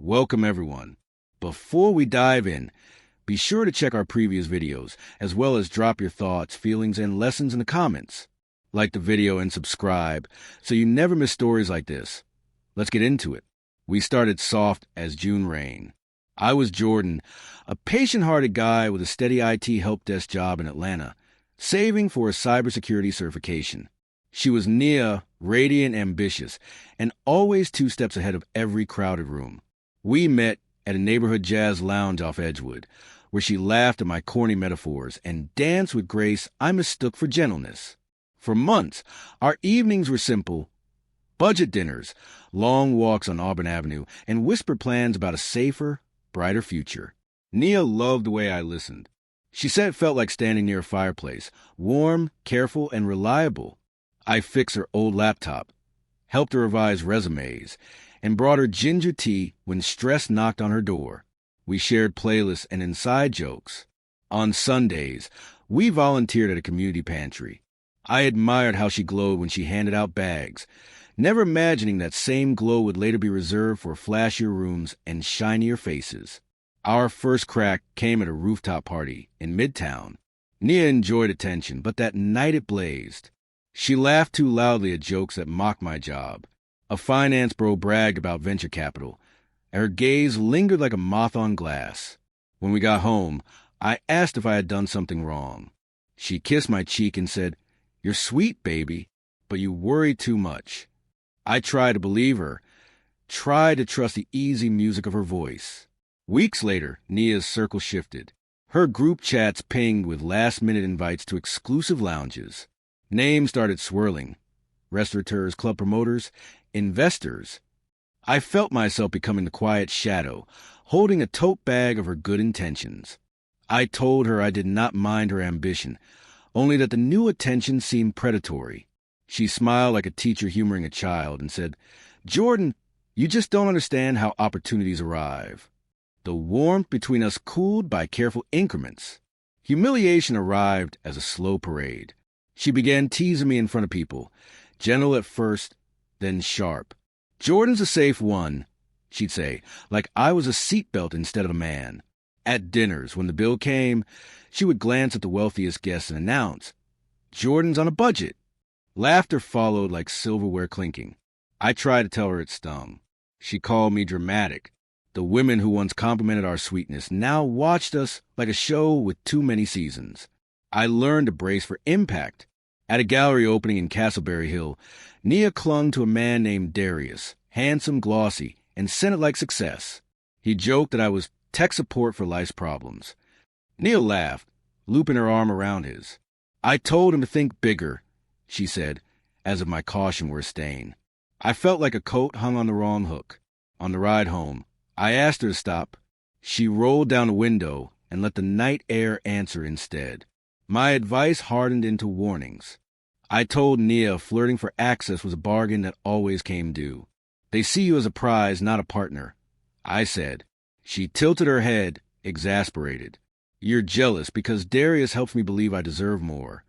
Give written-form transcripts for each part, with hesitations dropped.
Welcome everyone. Before we dive in, be sure to check our previous videos, as well as drop your thoughts, feelings, and lessons in the comments. Like the video and subscribe so you never miss stories like this. Let's get into it. We started soft as June rain. I was Jordan, a patient-hearted guy with a steady IT help desk job in Atlanta, saving for a cybersecurity certification. She was Nia, radiant, ambitious, and always 2 steps ahead of every crowded room. We met at a neighborhood jazz lounge off Edgewood, where she laughed at my corny metaphors and danced with grace I mistook for gentleness. For months, our evenings were simple: budget dinners, long walks on Auburn Avenue, and whispered plans about a safer, brighter future. Nia loved the way I listened. She said it felt like standing near a fireplace, warm, careful, and reliable. I fixed her old laptop, helped her revise resumes, and brought her ginger tea when stress knocked on her door. We shared playlists and inside jokes. On Sundays, we volunteered at a community pantry. I admired how she glowed when she handed out bags, never imagining that same glow would later be reserved for flashier rooms and shinier faces. Our first crack came at a rooftop party in Midtown. Nia enjoyed attention, but that night it blazed. She laughed too loudly at jokes that mocked my job. A finance bro bragged about venture capital, and her gaze lingered like a moth on glass. When we got home, I asked if I had done something wrong. She kissed my cheek and said, "You're sweet, baby, but you worry too much." I tried to believe her, tried to trust the easy music of her voice. Weeks later, Nia's circle shifted. Her group chats pinged with last-minute invites to exclusive lounges. Names started swirling: restaurateurs, club promoters, investors. I felt myself becoming the quiet shadow, holding a tote bag of her good intentions. I told her I did not mind her ambition, only that the new attention seemed predatory. She smiled like a teacher humoring a child and said, "Jordan, you just don't understand how opportunities arrive." The warmth between us cooled by careful increments. Humiliation arrived as a slow parade. She began teasing me in front of people, gentle at first, then sharp. "Jordan's a safe one," she'd say, like I was a seatbelt instead of a man. At dinners, when the bill came, she would glance at the wealthiest guests and announce, "Jordan's on a budget." Laughter followed like silverware clinking. I tried to tell her it stung. She called me dramatic. The women who once complimented our sweetness now watched us like a show with too many seasons. I learned to brace for impact. At a gallery opening in Castleberry Hill, Nia clung to a man named Darius, handsome, glossy, and scented like success. He joked that I was tech support for life's problems. Nia laughed, looping her arm around his. "I told him to think bigger," she said, as if my caution were a stain. I felt like a coat hung on the wrong hook. On the ride home, I asked her to stop. She rolled down the window and let the night air answer instead. My advice hardened into warnings. I told Nia flirting for access was a bargain that always came due. "They see you as a prize, not a partner," I said. She tilted her head, exasperated. "You're jealous because Darius helps me believe I deserve more."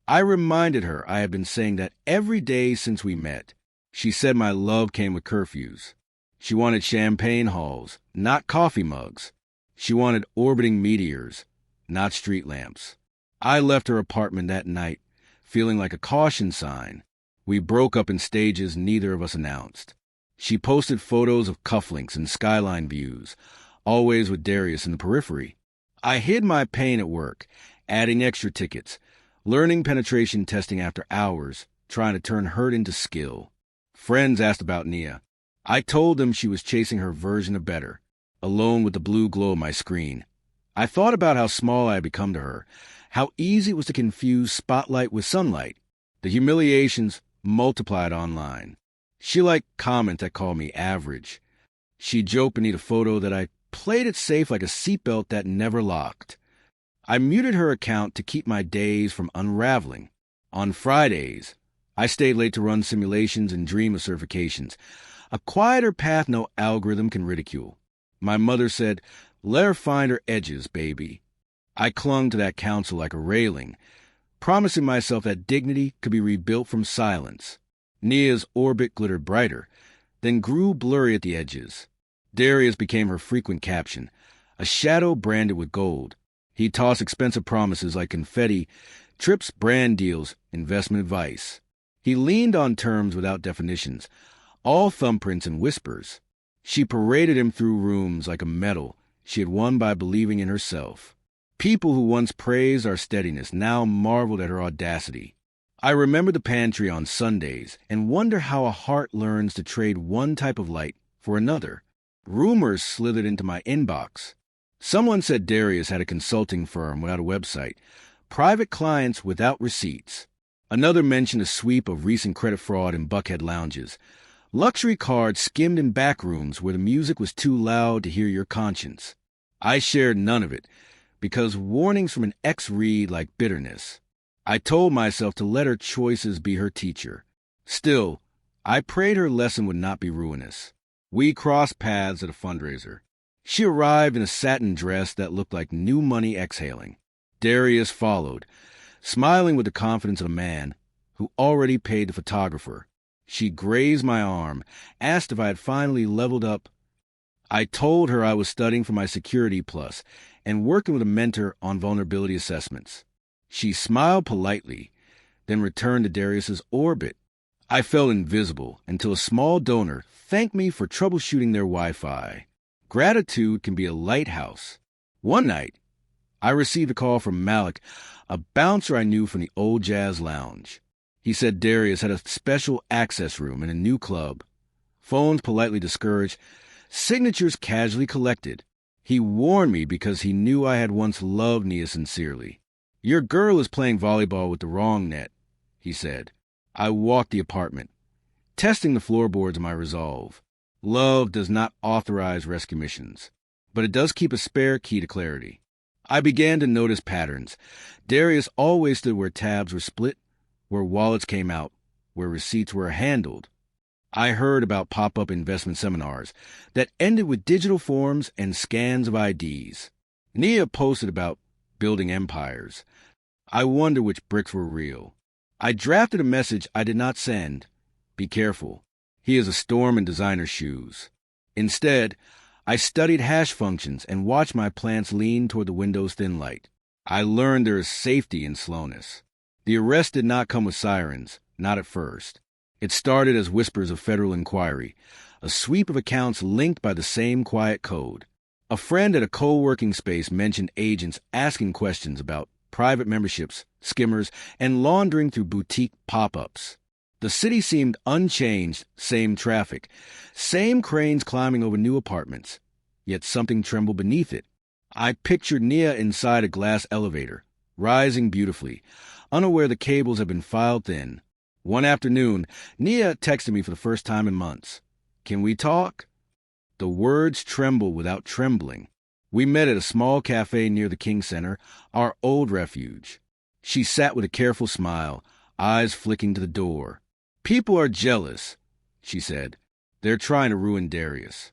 I reminded her I had been saying that every day since we met. She said my love came with curfews. She wanted champagne halls, not coffee mugs. She wanted orbiting meteors, not street lamps. I left her apartment that night, feeling like a caution sign. We broke up in stages neither of us announced. She posted photos of cufflinks and skyline views, always with Darius in the periphery. I hid my pain at work, adding extra tickets, learning penetration testing after hours, trying to turn hurt into skill. Friends asked about Nia. I told them she was chasing her version of better, alone with the blue glow of my screen. I thought about how small I had become to her, how easy it was to confuse spotlight with sunlight. The humiliations multiplied online. She liked comments that called me average. She joked beneath a photo that I played it safe like a seatbelt that never locked. I muted her account to keep my days from unraveling. On Fridays, I stayed late to run simulations and dream of certifications, a quieter path no algorithm can ridicule. My mother said, "Let her find her edges, baby." I clung to that counsel like a railing, promising myself that dignity could be rebuilt from silence. Nia's orbit glittered brighter, then grew blurry at the edges. Darius became her frequent caption, a shadow branded with gold. He'd toss expensive promises like confetti, trips, brand deals, investment advice. He leaned on terms without definitions, all thumbprints and whispers. She paraded him through rooms like a medal she had won by believing in herself. People who once praised our steadiness now marveled at her audacity. I remember the pantry on Sundays and wonder how a heart learns to trade one type of light for another. Rumors slithered into my inbox. Someone said Darius had a consulting firm without a website, private clients without receipts. Another mentioned a sweep of recent credit fraud in Buckhead lounges, luxury cards skimmed in back rooms where the music was too loud to hear your conscience. I shared none of it, because warnings from an ex read like bitterness. I told myself to let her choices be her teacher. Still, I prayed her lesson would not be ruinous. We crossed paths at a fundraiser. She arrived in a satin dress that looked like new money exhaling. Darius followed, smiling with the confidence of a man who already paid the photographer. She grazed my arm, asked if I had finally leveled up. I told her I was studying for my Security Plus and working with a mentor on vulnerability assessments. She smiled politely, then returned to Darius's orbit. I felt invisible until a small donor thanked me for troubleshooting their Wi-Fi. Gratitude can be a lighthouse. One night, I received a call from Malik, a bouncer I knew from the old jazz lounge. He said Darius had a special access room in a new club. Phones politely discouraged, signatures casually collected. He warned me because he knew I had once loved Nia sincerely. "Your girl is playing volleyball with the wrong net," he said. I walked the apartment, testing the floorboards of my resolve. Love does not authorize rescue missions, but it does keep a spare key to clarity. I began to notice patterns. Darius always stood where tabs were split, where wallets came out, where receipts were handled. I heard about pop-up investment seminars that ended with digital forms and scans of IDs. Nia posted about building empires. I wonder which bricks were real. I drafted a message I did not send. Be careful. He is a storm in designer shoes. Instead, I studied hash functions and watched my plants lean toward the window's thin light. I learned there is safety in slowness. The arrest did not come with sirens, not at first. It started as whispers of federal inquiry, a sweep of accounts linked by the same quiet code. A friend at a co-working space mentioned agents asking questions about private memberships, skimmers, and laundering through boutique pop-ups. The city seemed unchanged, same traffic, same cranes climbing over new apartments, yet something trembled beneath it. I pictured Nia inside a glass elevator, rising beautifully, unaware the cables had been filed thin. One afternoon, Nia texted me for the first time in months. "Can we talk?" The words trembled without trembling. We met at a small cafe near the King Center, our old refuge. She sat with a careful smile, eyes flicking to the door. "People are jealous," she said. "They're trying to ruin Darius."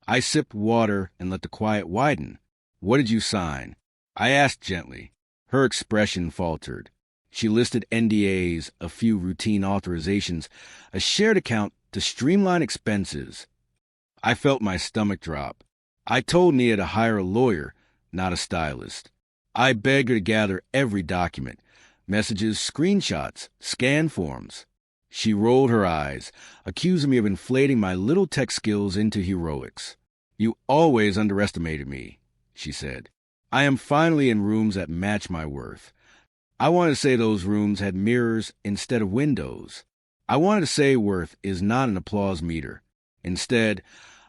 I sipped water and let the quiet widen. "What did you sign?" I asked gently. Her expression faltered. She listed NDAs, a few routine authorizations, a shared account to streamline expenses. I felt my stomach drop. I told Nia to hire a lawyer, not a stylist. I begged her to gather every document, messages, screenshots, scan forms. She rolled her eyes, accusing me of inflating my little tech skills into heroics. "You always underestimated me," she said. "I am finally in rooms that match my worth." I wanted to say those rooms had mirrors instead of windows. I wanted to say worth is not an applause meter. Instead,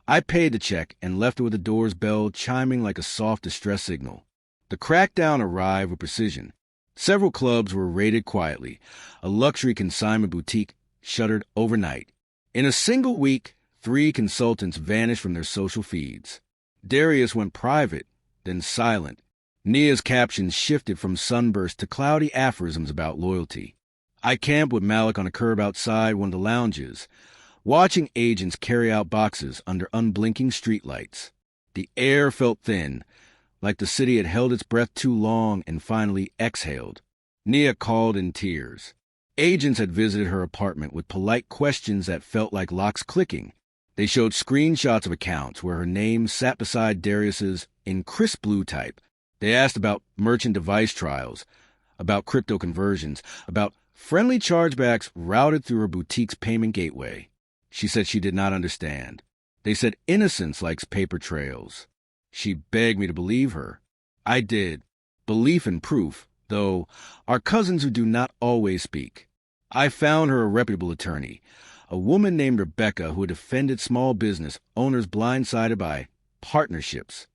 I paid the check and left her with the door's bell chiming like a soft distress signal. The crackdown arrived with precision. Several clubs were raided quietly. A luxury consignment boutique shuttered overnight. In a single week, 3 consultants vanished from their social feeds. Darius went private, then silent. Nia's captions shifted from sunbursts to cloudy aphorisms about loyalty. I camped with Malik on a curb outside one of the lounges, watching agents carry out boxes under unblinking streetlights. The air felt thin, like the city had held its breath too long and finally exhaled. Nia called in tears. Agents had visited her apartment with polite questions that felt like locks clicking. They showed screenshots of accounts where her name sat beside Darius's in crisp blue type. They asked about merchant device trials, about crypto conversions, about friendly chargebacks routed through her boutique's payment gateway. She said she did not understand. They said innocence likes paper trails. She begged me to believe her. I did. Belief and proof, though, are cousins who do not always speak. I found her a reputable attorney, a woman named Rebecca who had defended small business owners blindsided by partnerships.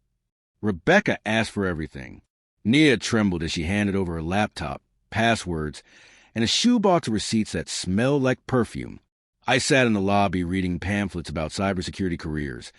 Rebecca asked for everything. Nia trembled as she handed over her laptop, passwords, and a shoebox of receipts that smelled like perfume. I sat in the lobby reading pamphlets about cybersecurity careers,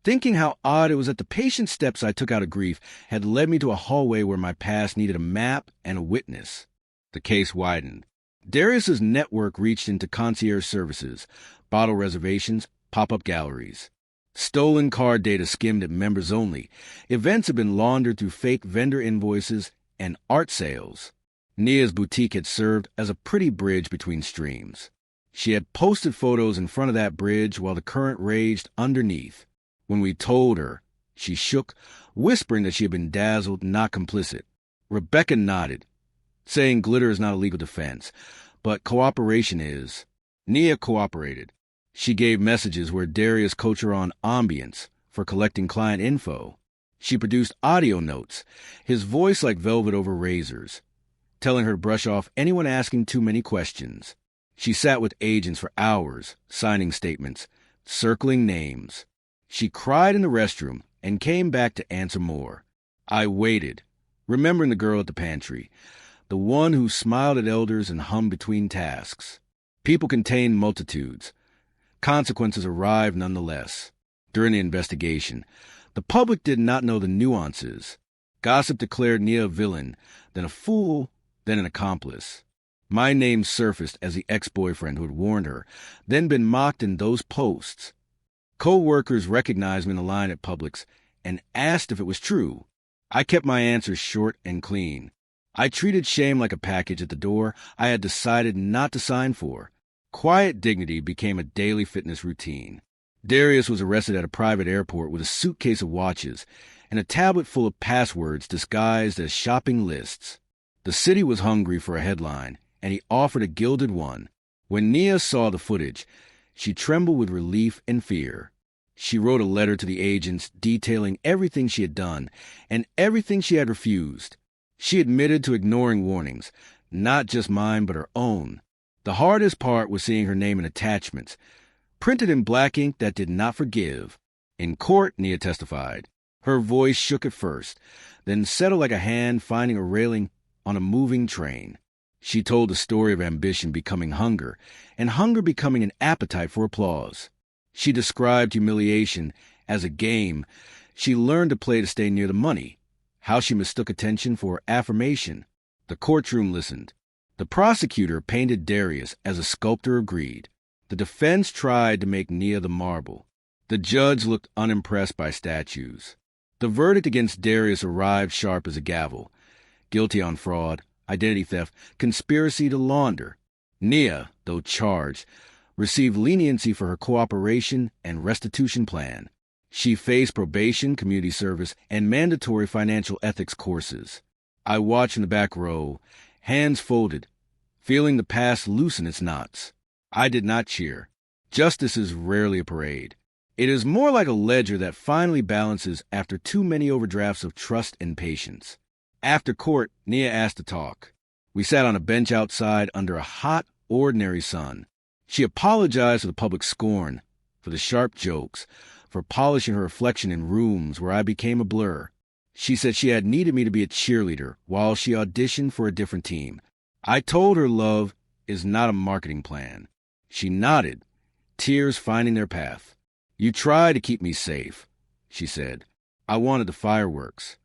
thinking how odd it was that the patient steps I took out of grief had led me to a hallway where my past needed a map and a witness. The case widened. Darius's network reached into concierge services, bottle reservations, pop-up galleries. Stolen card data skimmed at members only. Events had been laundered through fake vendor invoices and art sales. Nia's boutique had served as a pretty bridge between streams. She had posted photos in front of that bridge while the current raged underneath. When we told her, she shook, whispering that she had been dazzled, not complicit. Rebecca nodded, saying glitter is not a legal defense, but cooperation is. Nia cooperated. She gave messages where Darius coached her on ambience for collecting client info. She produced audio notes, his voice like velvet over razors, telling her to brush off anyone asking too many questions. She sat with agents for hours, signing statements, circling names. She cried in the restroom and came back to answer more. I waited, remembering the girl at the pantry, the one who smiled at elders and hummed between tasks. People contain multitudes. Consequences arrived nonetheless. During the investigation, the public did not know the nuances. Gossip declared Nia a villain, then a fool, then an accomplice. My name surfaced as the ex-boyfriend who had warned her, then been mocked in those posts. Co-workers recognized me in the line at Publix and asked if it was true. I kept my answers short and clean. I treated shame like a package at the door I had decided not to sign for. Quiet dignity became a daily fitness routine. Darius was arrested at a private airport with a suitcase of watches and a tablet full of passwords disguised as shopping lists. The city was hungry for a headline, and he offered a gilded one. When Nia saw the footage, she trembled with relief and fear. She wrote a letter to the agents detailing everything she had done and everything she had refused. She admitted to ignoring warnings, not just mine but her own. The hardest part was seeing her name in attachments, printed in black ink that did not forgive. In court, Nia testified. Her voice shook at first, then settled like a hand finding a railing on a moving train. She told the story of ambition becoming hunger, and hunger becoming an appetite for applause. She described humiliation as a game she learned to play to stay near the money, how she mistook attention for affirmation. The courtroom listened. The prosecutor painted Darius as a sculptor of greed. The defense tried to make Nia the marble. The judge looked unimpressed by statues. The verdict against Darius arrived sharp as a gavel. Guilty on fraud, identity theft, conspiracy to launder. Nia, though charged, received leniency for her cooperation and restitution plan. She faced probation, community service, and mandatory financial ethics courses. I watched in the back row, hands folded, feeling the past loosen its knots. I did not cheer. Justice is rarely a parade. It is more like a ledger that finally balances after too many overdrafts of trust and patience. After court, Nia asked to talk. We sat on a bench outside under a hot, ordinary sun. She apologized for the public scorn, for the sharp jokes, for polishing her reflection in rooms where I became a blur. She said she had needed me to be a cheerleader while she auditioned for a different team. I told her love is not a marketing plan. She nodded, tears finding their path. You tried to keep me safe, she said. I wanted the fireworks.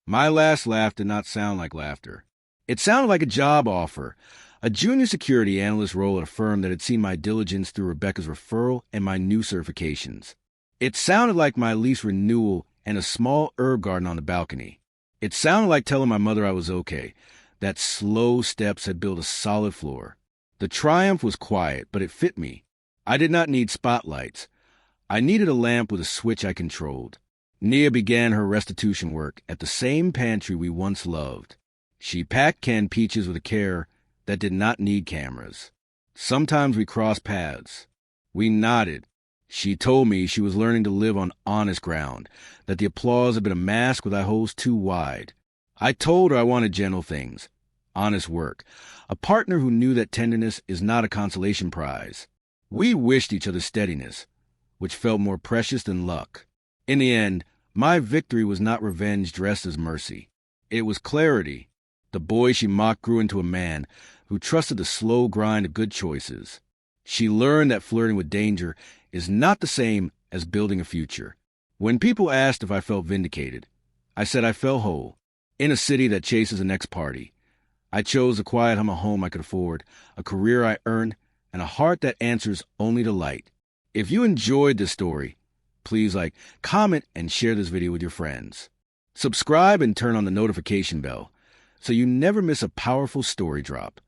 My last laugh did not sound like laughter. It sounded like a job offer, a junior security analyst role at a firm that had seen my diligence through Rebecca's referral and my new certifications. It sounded like my lease renewal and a small herb garden on the balcony. It sounded like telling my mother I was okay, that slow steps had built a solid floor. The triumph was quiet, but it fit me. I did not need spotlights. I needed a lamp with a switch I controlled. Nia began her restitution work at the same pantry we once loved. She packed canned peaches with a care that did not need cameras. Sometimes we crossed paths. We nodded. She told me she was learning to live on honest ground, that the applause had been a mask with eye holes too wide. I told her I wanted gentle things, honest work, a partner who knew that tenderness is not a consolation prize. We wished each other steadiness, which felt more precious than luck. In the end, my victory was not revenge dressed as mercy. It was clarity. The boy she mocked grew into a man who trusted the slow grind of good choices. She learned that flirting with danger is not the same as building a future. When people asked if I felt vindicated, I said I felt whole. In a city that chases the next party, I chose a quiet home I could afford, a career I earned, and a heart that answers only to light. If you enjoyed this story, please comment, and share this video with your friends. Subscribe and turn on the notification bell so you never miss a powerful story drop.